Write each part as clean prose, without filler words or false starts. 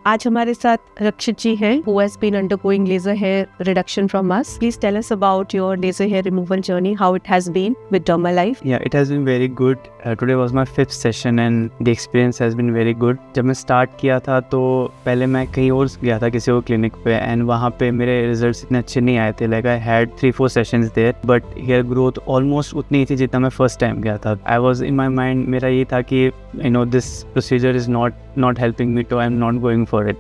आज हमारे साथ रक्षित जी हैं who has been undergoing laser hair reduction from us. Please tell us about your laser hair removal journey, how it has been with Dermalife. Yeah, it has been very good. Today was my 5th session and the experience has been very good. जब मैं start किया था तो पहले मैं कहीं और गया था किसी और क्लिनिक पे एंड वहाँ पे मेरे रिजल्ट्स इतने अच्छे नहीं आए थे. Like I had 3-4 sessions there but hair growth almost उतनी ही थी जितना मैं फर्स्ट टाइम गया था. I was in my mind, मेरा ये था कि this procedure is not helping me, तो I am not going for it.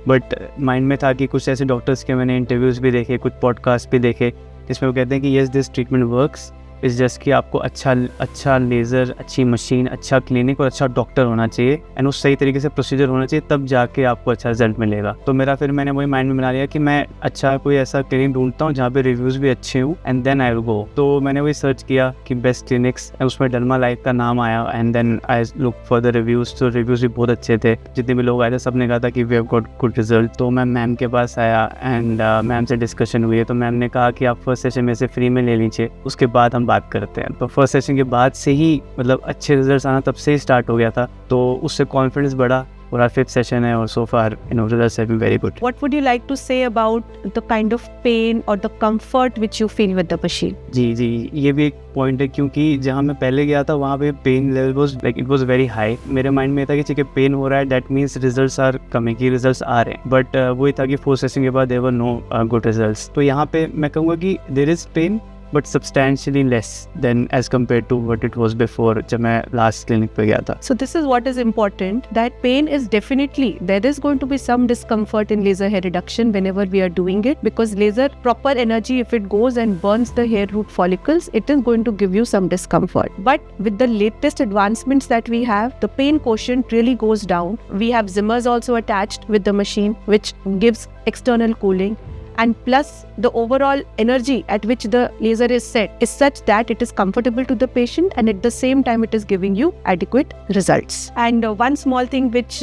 But mind में था कि कुछ ऐसे डॉक्टर्स के मैंने इंटरव्यूज़ भी देखे, कुछ पॉडकास्ट भी देखे जिसमें वो कहते हैं कि येस दिस ट्रीटमेंट वर्क्स. इस जस्ट कि आपको अच्छा लेज़र, अच्छी मशीन, अच्छा क्लिनिक और अच्छा डॉक्टर होना चाहिए एंड उस सही तरीके से प्रोसीजर होना चाहिए, तब जाके आपको अच्छा रिजल्ट मिलेगा. तो मेरा फिर मैंने वही माइंड में बना लिया कि मैं अच्छा कोई ऐसा क्लिनिक ढूंढता हूँ जहाँ पे रिव्यूज़ भी अच्छे हों and then I will go. तो मैंने वही सर्च किया कि बेस्ट क्लिनिक्स, उसमें डर्मालाइफ का नाम आया and then I look for the reviews. तो रिव्यूज़ भी बहुत अच्छे थे, जितने भी लोग आए थे सब ने कहा था कि we have got good result. तो मैं मैम के पास आया एंड मैम से डिस्कशन हुई है. तो मैम ने कहा कि आप फर्स्ट सेशन में से फ्री में ले लीजिए, उसके बाद हम बात करते हैं. तो फर्स्ट सेशन के बाद से ही मतलब अच्छे रिजल्ट्स आना तब से ही स्टार्ट हो गया था, तो उससे कॉन्फिडेंस बढ़ा. और our 5th सेशन है और so far results have been very good. What would you like to say about the kind of pain or the comfort which you feel with the machine? जी, ये भी एक point है क्योंकि जहाँ मैं पहले गया था वहाँ पे pain level was like it was very high. मेरे माइंड में था कि ठीक है पेन हो रहा है, that means results are coming, कि रिजल्ट्स आ रहे हैं. बट वही था कि 4 सेशन के बाद there were no good results. तो यहाँ पे मैं कहूँगा कि there is pain but substantially less than as compared to what it was before जब मैं last clinic पे गया था. So this is what is important, that pain is definitely, there is going to be some discomfort in laser hair reduction whenever we are doing it, because laser proper energy, if it goes and burns the hair root follicles, it is going to give you some discomfort. But with the latest advancements that we have, the pain quotient really goes down. We have Zimmers also attached with the machine, which gives external cooling. And plus the overall energy at which the laser is set is such that it is comfortable to the patient and at the same time it is giving you adequate results. And one small thing which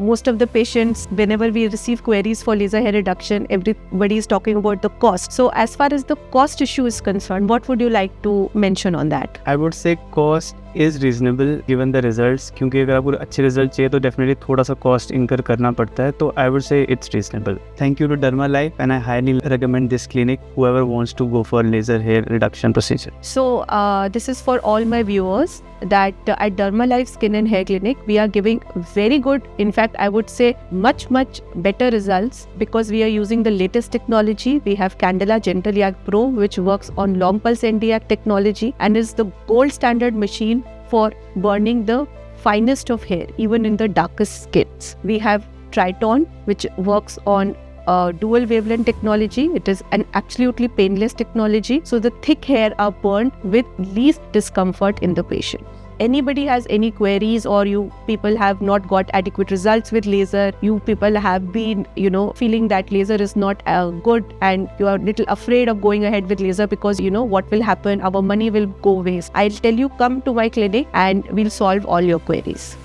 most of the patients, whenever we receive queries for laser hair reduction, everybody is talking about the cost. So as far as the cost issue is concerned, what would you like to mention on that? I would say cost is reasonable given the results, क्योंकि अगर आपको अच्छे result चाहिए तो definitely थोड़ा सा cost incur करना पड़ता है. तो I would say it's reasonable. Thank you to Dermalife and I highly recommend this clinic whoever wants to go for laser hair reduction procedure. So this is for all my viewers that at Dermalife Skin and Hair Clinic we are giving very good, in fact I would say much better results, because we are using the latest technology. We have Candela Gentle Yak Pro, which works on long pulse Nd:YAG technology and is the gold standard machine for burning the finest of hair even in the darkest skins. We have Triton, which works on dual wavelength technology. It is an absolutely painless technology, so the thick hair are burned with least discomfort in the patient. Anybody has any queries, or you people have not got adequate results with laser, you people have been feeling that laser is not good and you are little afraid of going ahead with laser because what will happen, our money will go waste. I'll tell you, come to my clinic and we'll solve all your queries.